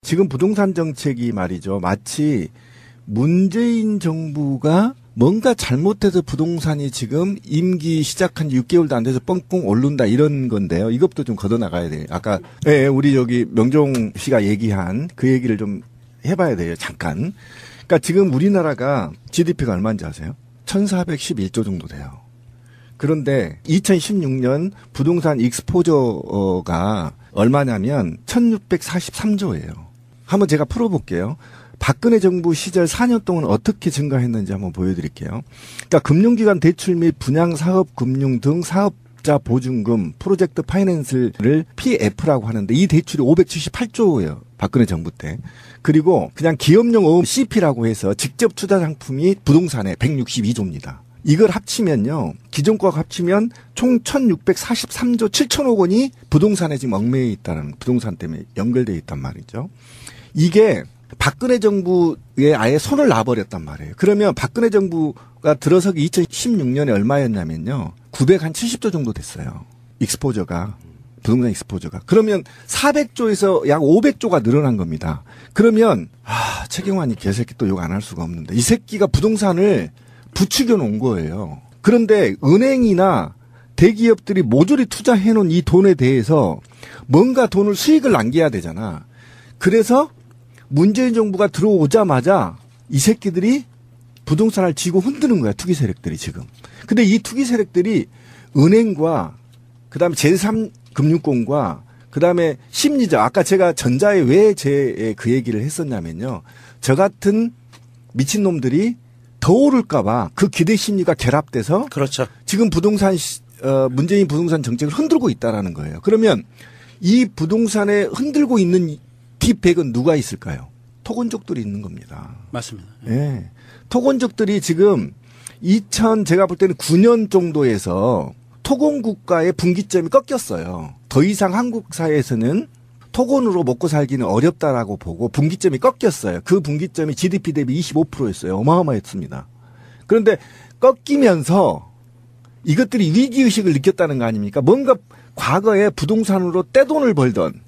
지금 부동산 정책이 말이죠. 마치 문재인 정부가 뭔가 잘못해서 부동산이 지금 임기 시작한 지 6개월도 안 돼서 뻥뻥 오른다 이런 건데요. 이것도 좀 걷어나가야 돼요. 아까 우리 여기 명종 씨가 얘기한 그 얘기를 좀 해봐야 돼요. 잠깐. 그러니까 지금 우리나라가 GDP가 얼마인지 아세요? 1,411조 정도 돼요. 그런데 2016년 부동산 익스포저가 얼마냐면 1,643조예요. 한번 제가 풀어볼게요. 박근혜 정부 시절 4년 동안 어떻게 증가했는지 한번 보여드릴게요. 그러니까 금융기관 대출 및 분양사업금융 등 사업자 보증금, 프로젝트 파이낸스를 PF라고 하는데 이 대출이 578조예요. 박근혜 정부 때. 그리고 그냥 기업용 어음 CP라고 해서 직접 투자 상품이 부동산에 162조입니다. 이걸 합치면요. 기존 거하고 합치면 총 1,643조 7천억 원이 부동산에 지금 얽매여 있다는, 부동산 때문에 연결되어 있단 말이죠. 이게 박근혜 정부에 아예 손을 놔버렸단 말이에요. 그러면 박근혜 정부가 들어서기 2016년에 얼마였냐면요. 970조 정도 됐어요. 익스포저가. 부동산 익스포저가. 그러면 400조에서 약 500조가 늘어난 겁니다. 그러면 최경환이 개새끼 또 욕 안 할 수가 없는데 이 새끼가 부동산을 부추겨 놓은 거예요. 그런데 은행이나 대기업들이 모조리 투자해 놓은 이 돈에 대해서 뭔가 돈을 수익을 남겨야 되잖아. 그래서 문재인 정부가 들어오자마자 이 새끼들이 부동산을 쥐고 흔드는 거야. 투기 세력들이 지금. 근데 이 투기 세력들이 은행과 그다음에 제3금융권과 그다음에 심리적, 아까 제가 전자에 왜 그 얘기를 했었냐면요. 저 같은 미친놈들이 더 오를까봐 그 기대 심리가 결합돼서 그렇죠. 지금 문재인 부동산 정책을 흔들고 있다라는 거예요. 그러면 이 부동산에 흔들고 있는 뒷백은 누가 있을까요? 토건족들이 있는 겁니다. 맞습니다. 예. 토건족들이 지금 제가 볼 때는 9년 정도에서 토건국가의 분기점이 꺾였어요. 더 이상 한국 사회에서는 토건으로 먹고 살기는 어렵다라고 보고 분기점이 꺾였어요. 그 분기점이 GDP 대비 25%였어요. 어마어마했습니다. 그런데 꺾이면서 이것들이 위기의식을 느꼈다는 거 아닙니까? 뭔가 과거에 부동산으로 떼돈을 벌던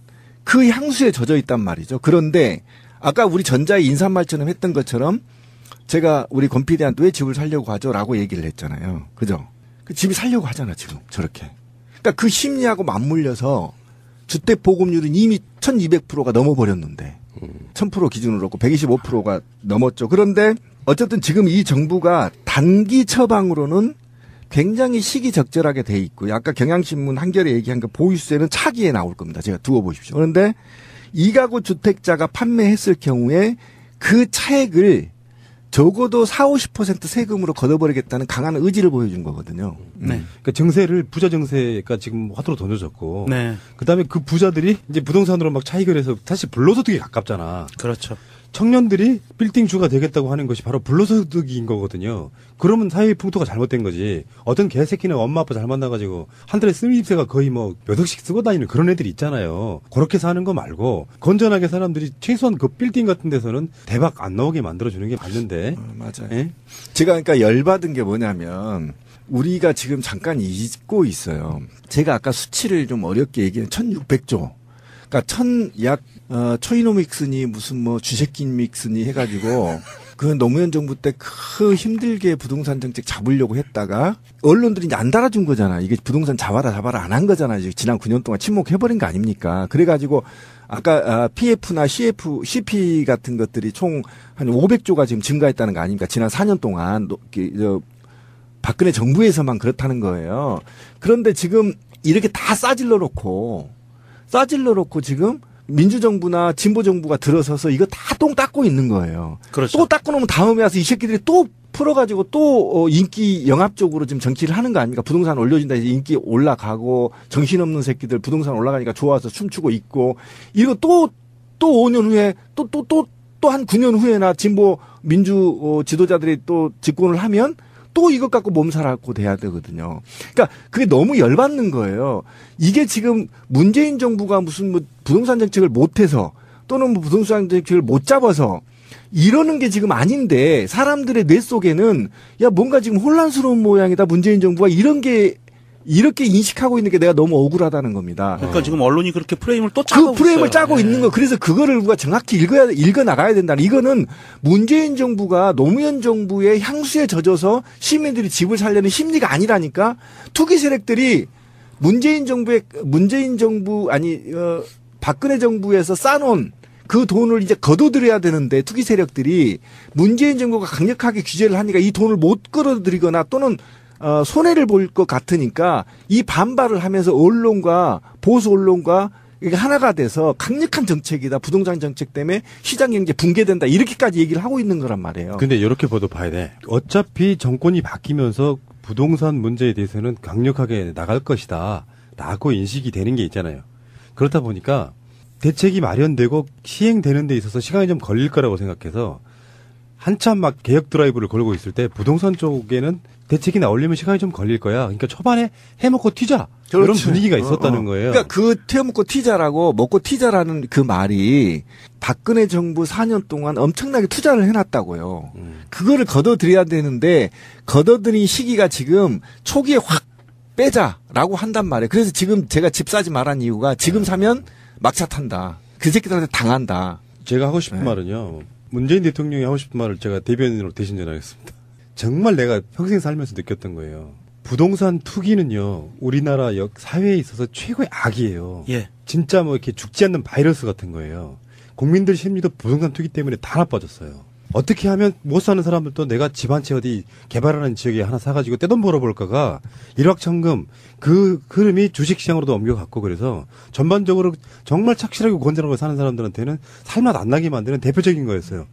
그 향수에 젖어 있단 말이죠. 그런데 아까 우리 전자의 인사말처럼 했던 것처럼 제가 우리 권 PD한테 왜 집을 살려고 하죠라고 얘기를 했잖아요. 그죠? 그 집이 살려고 하잖아 지금 저렇게. 그러니까 그 심리하고 맞물려서 주택 보급률은 이미 1,200%가 넘어버렸는데 1,000% 기준으로 그렇고 125%가 넘었죠. 그런데 어쨌든 지금 이 정부가 단기 처방으로는 굉장히 시기적절하게 돼 있고요. 아까 경향신문 한겨레 얘기한 그 보유세는 차기에 나올 겁니다. 제가 두어 보십시오. 그런데 이가구 주택자가 판매했을 경우에 그 차액을 적어도 40~50% 세금으로 걷어버리겠다는 강한 의지를 보여준 거거든요. 네. 그러니까 정세를 부자 정세가 지금 화두로 던져졌고, 네. 그다음에 그 부자들이 이제 부동산으로 막 차익을 해서 사실 불로소득에 가깝잖아. 그렇죠. 청년들이 빌딩 주가 되겠다고 하는 것이 바로 불로소득인 거거든요. 그러면 사회 풍토가 잘못된 거지. 어떤 개새끼는 엄마 아빠 잘 만나가지고 한 달에 쓰임새가 거의 뭐 몇 억씩 쓰고 다니는 그런 애들이 있잖아요. 그렇게 사는 거 말고 건전하게 사람들이 최소한 그 빌딩 같은 데서는 대박 안 나오게 만들어주는 게 맞는데. 맞아요. 예? 제가 그러니까 열받은 게 뭐냐면 우리가 지금 잠깐 잊고 있어요. 제가 아까 수치를 좀 어렵게 얘기한 1,600조. 그러니까 초이노믹스니 무슨 뭐 주식기믹스니 해가지고 그 노무현 정부 때 그 힘들게 부동산 정책 잡으려고 했다가 언론들이 이제 안 달아준 거잖아. 이게 부동산 잡아라 안 한 거잖아. 지난 9년 동안 침묵해버린 거 아닙니까? 그래가지고 아까 PF나 CP 같은 것들이 총 한 500조가 지금 증가했다는 거 아닙니까? 지난 4년 동안 박근혜 정부에서만 그렇다는 거예요. 그런데 지금 이렇게 다 싸질러 놓고 지금 민주정부나 진보정부가 들어서서 이거 다 똥 닦고 있는 거예요. 그렇죠. 또 닦고 놓으면 다음에 와서 이 새끼들이 또 풀어가지고 또 인기 영합적으로 지금 정치를 하는 거 아닙니까? 부동산 올려준다 해서 인기 올라가고 정신없는 새끼들 부동산 올라가니까 좋아서 춤추고 있고 이거 또 5년 후에 또 한 9년 후에나 진보 민주 지도자들이 또 집권을 하면 또 이것 갖고 몸살하고 돼야 되거든요. 그러니까 그게 너무 열받는 거예요. 이게 지금 문재인 정부가 무슨 뭐 부동산 정책을 못해서 또는 뭐 부동산 정책을 못 잡아서 이러는 게 지금 아닌데 사람들의 뇌 속에는 야 뭔가 지금 혼란스러운 모양이다. 문재인 정부가 이런 게 이렇게 인식하고 있는 게 내가 너무 억울하다는 겁니다. 그러니까 지금 언론이 그렇게 프레임을 또 짜고 그 프레임을 있어요. 짜고 있는 거. 그래서 그거를 우리가 정확히 읽어 나가야 된다. 이거는 문재인 정부가 노무현 정부의 향수에 젖어서 시민들이 집을 살려는 심리가 아니라니까. 투기 세력들이 박근혜 정부에서 싸놓은 그 돈을 이제 거둬들여야 되는데 투기 세력들이 문재인 정부가 강력하게 규제를 하니까 이 돈을 못 끌어들이거나 또는 손해를 볼 것 같으니까 이 반발을 하면서 언론과 보수 언론과 이게 하나가 돼서 강력한 정책이다. 부동산 정책 때문에 시장 경제 붕괴된다. 이렇게까지 얘기를 하고 있는 거란 말이에요. 근데 이렇게 봐야 돼. 어차피 정권이 바뀌면서 부동산 문제에 대해서는 강력하게 나갈 것이다. 라고 인식이 되는 게 있잖아요. 그렇다 보니까 대책이 마련되고 시행되는 데 있어서 시간이 좀 걸릴 거라고 생각해서 한참 막 개혁 드라이브를 걸고 있을 때 부동산 쪽에는 대책이 나오려면 시간이 좀 걸릴 거야. 그러니까 초반에 해먹고 튀자. 그런 그렇지. 분위기가 있었다는 거예요. 그러니까 그 태워먹고 튀자라고 먹고 튀자라는 그 말이 박근혜 정부 4년 동안 엄청나게 투자를 해놨다고요. 그거를 걷어들여야 되는데 걷어들인 시기가 지금 초기에 확 빼자라고 한단 말이에요. 그래서 지금 제가 집 사지 말한 이유가 지금 사면 막차 탄다. 그 새끼들한테 당한다. 제가 하고 싶은 말은요. 문재인 대통령이 하고 싶은 말을 제가 대변인으로 대신 전하겠습니다. 정말 내가 평생 살면서 느꼈던 거예요. 부동산 투기는요, 우리나라 사회에 있어서 최고의 악이에요. 예. 진짜 뭐 이렇게 죽지 않는 바이러스 같은 거예요. 국민들 심리도 부동산 투기 때문에 다 나빠졌어요. 어떻게 하면 못 사는 사람들도 내가 집 한 채 어디 개발하는 지역에 하나 사가지고 떼돈 벌어볼까가 일확천금 그 흐름이 주식시장으로도 옮겨갔고 그래서 전반적으로 정말 착실하게 건전하게 사는 사람들한테는 살맛 안 나게 만드는 대표적인 거였어요.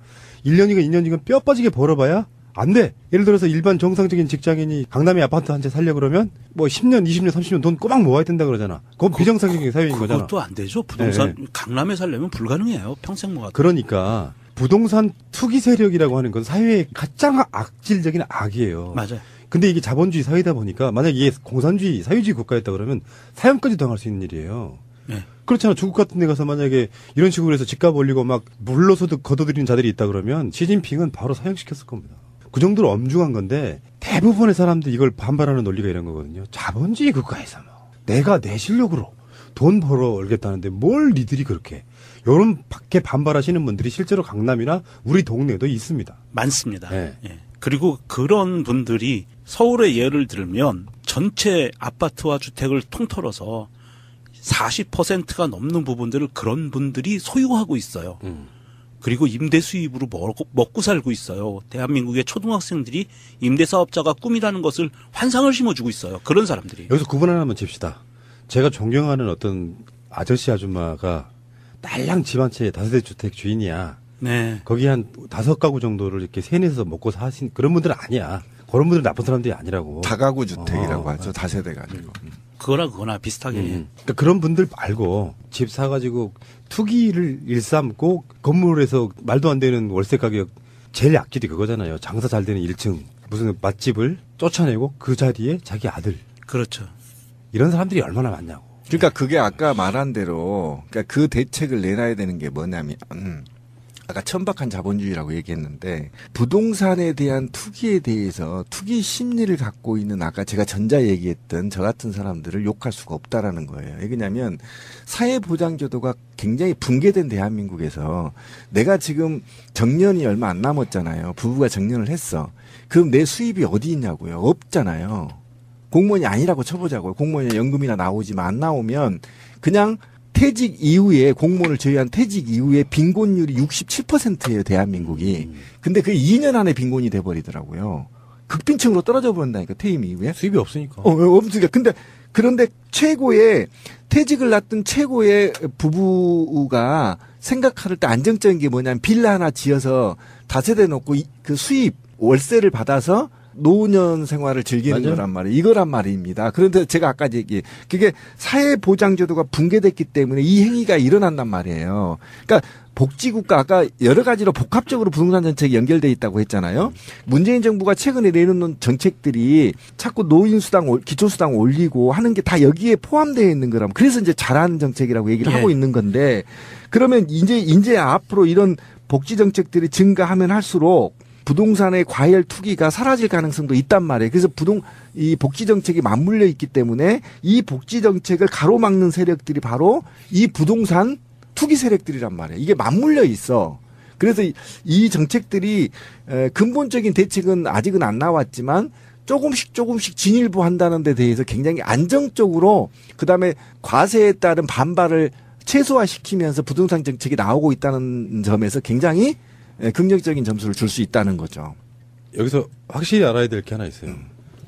1년이건 2년이건 뼈 빠지게 벌어봐야 안 돼. 예를 들어서 일반 정상적인 직장인이 강남에 아파트 한 채 살려고 그러면 뭐 10년, 20년, 30년 돈 꼬박 모아야 된다 그러잖아. 그건 비정상적인 사회인 거잖아. 그것도 안 되죠. 부동산 강남에 살려면 불가능해요. 평생 모아. 그러니까 부동산 투기 세력이라고 하는 건 사회의 가장 악질적인 악이에요. 맞아요. 근데 이게 자본주의 사회다 보니까 만약 이게 공산주의, 사회주의 국가였다 그러면 사형까지 당할 수 있는 일이에요. 네. 그렇잖아. 중국 같은 데 가서 만약에 이런 식으로 해서 집값 올리고 막 물로서도 걷어들이는 자들이 있다 그러면 시진핑은 바로 사형시켰을 겁니다. 그 정도로 엄중한 건데 대부분의 사람들이 이걸 반발하는 논리가 이런 거거든요. 자본주의 국가에서 뭐 내가 내 실력으로 돈 벌어 올겠다는데 뭘 니들이 그렇게 요런 밖에 반발하시는 분들이 실제로 강남이나 우리 동네도 있습니다. 많습니다. 네. 예. 그리고 그런 분들이 서울의 예를 들면 전체 아파트와 주택을 통틀어서 40%가 넘는 부분들을 그런 분들이 소유하고 있어요. 그리고 임대 수입으로 먹고 살고 있어요. 대한민국의 초등학생들이 임대사업자가 꿈이라는 것을 환상을 심어주고 있어요. 그런 사람들이. 여기서 구분 하나만 짚시다. 제가 존경하는 어떤 아저씨 아줌마가 딸랑 집 한 채 다세대 주택 주인이야. 네. 거기 한 5가구 정도를 이렇게 세내서 먹고 사신 그런 분들은 아니야. 그런 분들은 나쁜 사람들이 아니라고. 다가구 주택이라고 하죠. 다세대가 아니고. 그거나 비슷하게. 그러니까 그런 분들 말고 집 사가지고 투기를 일삼고 건물에서 말도 안 되는 월세 가격 제일 악질이 그거잖아요. 장사 잘 되는 1층 무슨 맛집을 쫓아내고 그 자리에 자기 아들. 그렇죠. 이런 사람들이 얼마나 많냐고. 그러니까 그게 아까 말한 대로 그러니까 그 대책을 내놔야 되는 게 뭐냐면 아까 천박한 자본주의라고 얘기했는데 부동산에 대한 투기에 대해서 투기 심리를 갖고 있는 아까 제가 전자 얘기했던 저 같은 사람들을 욕할 수가 없다라는 거예요. 왜냐하면 사회보장제도가 굉장히 붕괴된 대한민국에서 내가 지금 정년이 얼마 안 남았잖아요. 부부가 정년을 했어. 그럼 내 수입이 어디 있냐고요. 없잖아요. 공무원이 아니라고 쳐보자고요. 공무원이 연금이나 나오지만 안 나오면 그냥 퇴직 이후에 공무원을 제외한 퇴직 이후에 빈곤율이 67%예요. 대한민국이. 근데 그게 2년 안에 빈곤이 돼버리더라고요. 극빈층으로 떨어져 버린다니까 퇴임 이후에. 수입이 없으니까. 없으니까. 그런데 최고의 퇴직을 놨던 최고의 부부가 생각할 때 안정적인 게 뭐냐면 빌라 하나 지어서 다세대 놓고 그 수입 월세를 받아서 노년 생활을 즐기는 맞아요. 거란 말이에요. 이거란 말입니다. 그런데 제가 아까 그게 사회보장제도가 붕괴됐기 때문에 이 행위가 일어난단 말이에요. 그러니까 복지국가 아까 여러 가지로 복합적으로 부동산 정책이 연결돼 있다고 했잖아요. 문재인 정부가 최근에 내놓는 정책들이 자꾸 노인수당, 기초수당 올리고 하는 게 다 여기에 포함되어 있는 거라면 그래서 이제 잘하는 정책이라고 얘기를 하고 있는 건데 그러면 이제 앞으로 이런 복지 정책들이 증가하면 할수록 부동산의 과열 투기가 사라질 가능성도 있단 말이에요. 그래서 이 복지 정책이 맞물려 있기 때문에 이 복지 정책을 가로막는 세력들이 바로 이 부동산 투기 세력들이란 말이에요. 이게 맞물려 있어. 그래서 이 정책들이 근본적인 대책은 아직은 안 나왔지만 조금씩 진일보한다는 데 대해서 굉장히 안정적으로 그다음에 과세에 따른 반발을 최소화시키면서 부동산 정책이 나오고 있다는 점에서 굉장히 긍정적인 점수를 줄 수 있다는 거죠. 여기서 확실히 알아야 될 게 하나 있어요.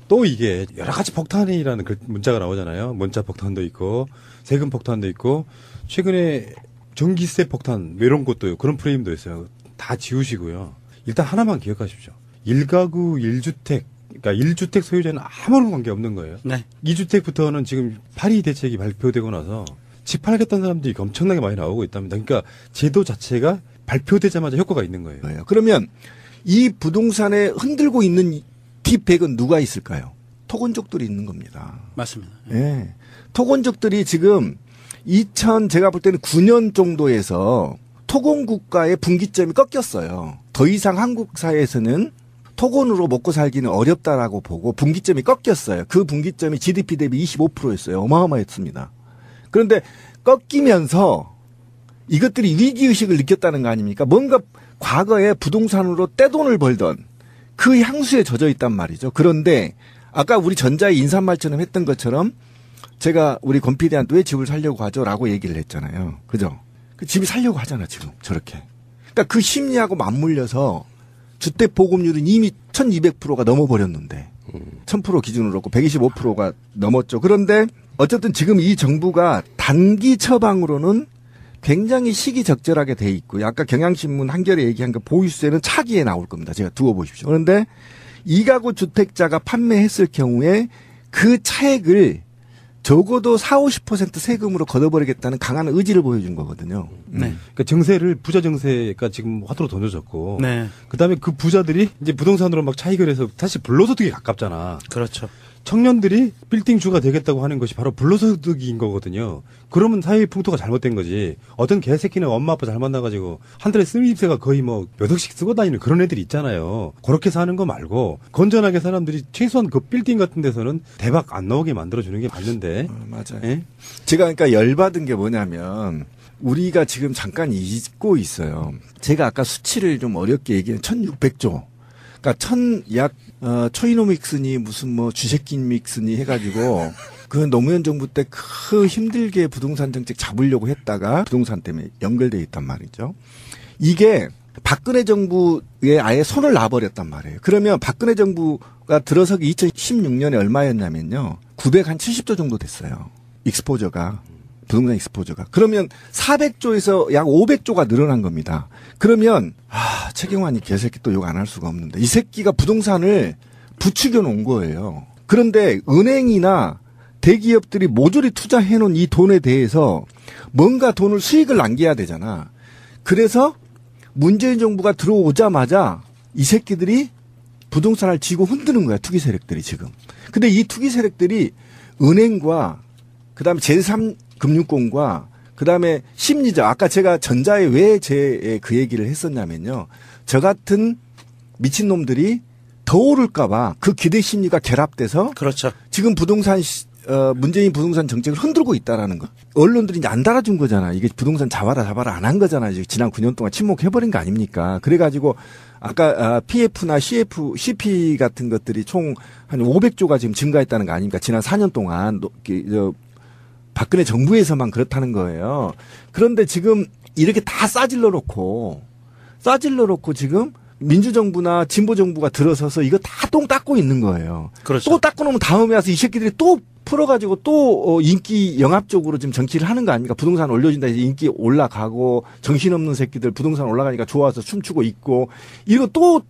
또 이게 여러 가지 폭탄이라는 문자가 나오잖아요. 문자 폭탄도 있고 세금 폭탄도 있고 최근에 전기세 폭탄 이런 것도 그런 프레임도 있어요. 다 지우시고요. 일단 하나만 기억하십시오. 1가구 1주택 그러니까 1주택 소유자는 아무런 관계 없는 거예요. 네. 2주택부터는 지금 8.2 대책이 발표되고 나서 집 팔겠다는 사람들이 엄청나게 많이 나오고 있답니다. 그러니까 제도 자체가 발표되자마자 효과가 있는 거예요. 그러면 이 부동산에 흔들고 있는 뒷백은 누가 있을까요? 토건족들이 있는 겁니다. 맞습니다. 예. 토건족들이 지금 제가 볼 때는 9년 정도에서 토건국가의 분기점이 꺾였어요. 더 이상 한국 사회에서는 토건으로 먹고 살기는 어렵다라고 보고 분기점이 꺾였어요. 그 분기점이 GDP 대비 25%였어요. 어마어마했습니다. 그런데 꺾이면서 이것들이 위기의식을 느꼈다는 거 아닙니까? 뭔가 과거에 부동산으로 떼돈을 벌던 그 향수에 젖어 있단 말이죠. 그런데 아까 우리 전자의 인사말처럼 했던 것처럼 제가 우리 권 PD한테 왜 집을 살려고 하죠? 라고 얘기를 했잖아요. 그죠? 그 집이 살려고 하잖아, 지금. 저렇게. 그러니까 그 심리하고 맞물려서 주택 보급률은 이미 1200%가 넘어버렸는데 1000% 기준으로 그렇고 125%가 넘었죠. 그런데 어쨌든 지금 이 정부가 단기 처방으로는 굉장히 시기적절하게 돼 있고요. 아까 경향신문 한겨레 얘기한 그 보유세는 차기에 나올 겁니다. 제가 두어 보십시오. 그런데 2가구 주택자가 판매했을 경우에 그 차액을 적어도 40~50% 세금으로 걷어버리겠다는 강한 의지를 보여준 거거든요. 네. 그러니까 정세를 부자 정세가 지금 화두로 던져졌고, 네. 그다음에 그 부자들이 이제 부동산으로 막 차익을 해서 사실 불로소득에 가깝잖아. 그렇죠. 청년들이 빌딩 주가 되겠다고 하는 것이 바로 불로소득인 거거든요. 그러면 사회 풍토가 잘못된 거지. 어떤 개새끼는 엄마 아빠 잘 만나가지고 한 달에 쓰임새가 거의 뭐 몇 억씩 쓰고 다니는 그런 애들이 있잖아요. 그렇게 사는 거 말고 건전하게 사람들이 최소한 그 빌딩 같은 데서는 대박 안 나오게 만들어주는 게 맞는데. 맞아요. 예? 제가 그러니까 열받은 게 뭐냐면 우리가 지금 잠깐 잊고 있어요. 제가 아까 수치를 좀 어렵게 얘기한 1600조. 그러니까 초이노믹스니 무슨 뭐 주식기믹스니 해가지고 그 노무현 정부 때 그 힘들게 부동산 정책 잡으려고 했다가 부동산 때문에 연결돼 있단 말이죠. 이게 박근혜 정부에 아예 손을 놔버렸단 말이에요. 그러면 박근혜 정부가 들어서기 2016년에 얼마였냐면요. 970조 정도 됐어요. 익스포저가. 부동산 익스포저가. 그러면 400조에서 약 500조가 늘어난 겁니다. 그러면 최경환이 개새끼 또 욕 안 할 수가 없는데 이 새끼가 부동산을 부추겨 놓은 거예요. 그런데 은행이나 대기업들이 모조리 투자해 놓은 이 돈에 대해서 뭔가 수익을 남겨야 되잖아. 그래서 문재인 정부가 들어오자마자 이 새끼들이 부동산을 쥐고 흔드는 거야. 투기 세력들이 지금. 근데 이 투기 세력들이 은행과 그다음에 제3금융권과 그다음에 심리적 아까 제가 전자에 왜 그 얘기를 했었냐면요. 저 같은 미친놈들이 더 오를까 봐 그 기대 심리가 결합돼서 그렇죠. 지금 문재인 부동산 정책을 흔들고 있다라는 거. 언론들이 이제 안 달아준 거잖아. 이게 부동산 잡아라 안 한 거잖아. 이제 지난 9년 동안 침묵해버린 거 아닙니까? 그래가지고 아까 PF나 CP 같은 것들이 총 한 500조가 지금 증가했다는 거 아닙니까? 지난 4년 동안 박근혜 정부에서만 그렇다는 거예요. 그런데 지금 이렇게 다 싸질러 놓고 지금 민주정부나 진보정부가 들어서서 이거 다 똥 닦고 있는 거예요. 그렇죠. 또 닦고 놓으면 다음에 와서 이 새끼들이 또 풀어가지고 또 인기 영합적으로 지금 정치를 하는 거 아닙니까? 부동산 올려준다 해서 인기 올라가고 정신없는 새끼들 부동산 올라가니까 좋아서 춤추고 있고 이거 또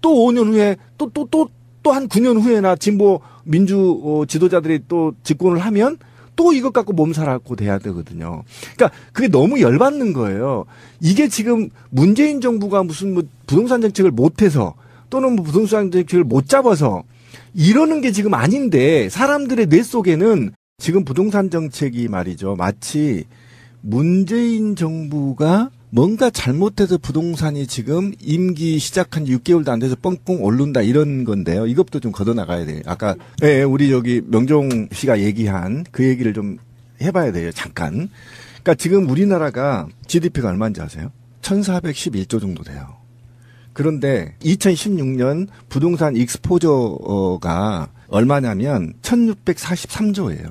5년 후에 또 한 9년 후에나 진보 민주 지도자들이 또 집권을 하면 또 이것 갖고 몸살하고 돼야 되거든요. 그러니까 그게 너무 열받는 거예요. 이게 지금 문재인 정부가 무슨 부동산 정책을 못해서 또는 부동산 정책을 못 잡아서 이러는 게 지금 아닌데 사람들의 뇌 속에는 지금 부동산 정책이 말이죠. 마치 문재인 정부가 뭔가 잘못해서 부동산이 지금 임기 시작한 6개월도 안 돼서 뻥뻥 오른다 이런 건데요. 이것도 좀 걷어나가야 돼요. 아까 우리 저기 명종 씨가 얘기한 그 얘기를 좀 해봐야 돼요. 잠깐. 그러니까 지금 우리나라가 GDP가 얼마인지 아세요? 1411조 정도 돼요. 그런데 2016년 부동산 익스포저가 얼마냐면 1643조예요.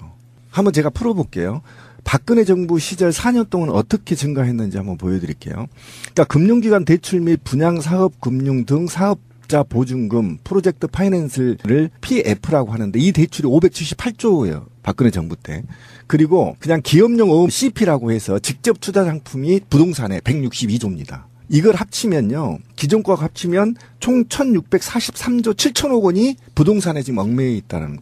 한번 제가 풀어볼게요. 박근혜 정부 시절 4년 동안 어떻게 증가했는지 한번 보여드릴게요. 그러니까 금융기관 대출 및 분양사업금융 등 사업자 보증금, 프로젝트 파이낸스를 PF라고 하는데 이 대출이 578조예요. 박근혜 정부 때. 그리고 그냥 기업용 어음 CP라고 해서 직접 투자 상품이 부동산에 162조입니다. 이걸 합치면요. 기존 거하고 합치면 총 1643조 7천억 원이 부동산에 지금 얽매여 있다는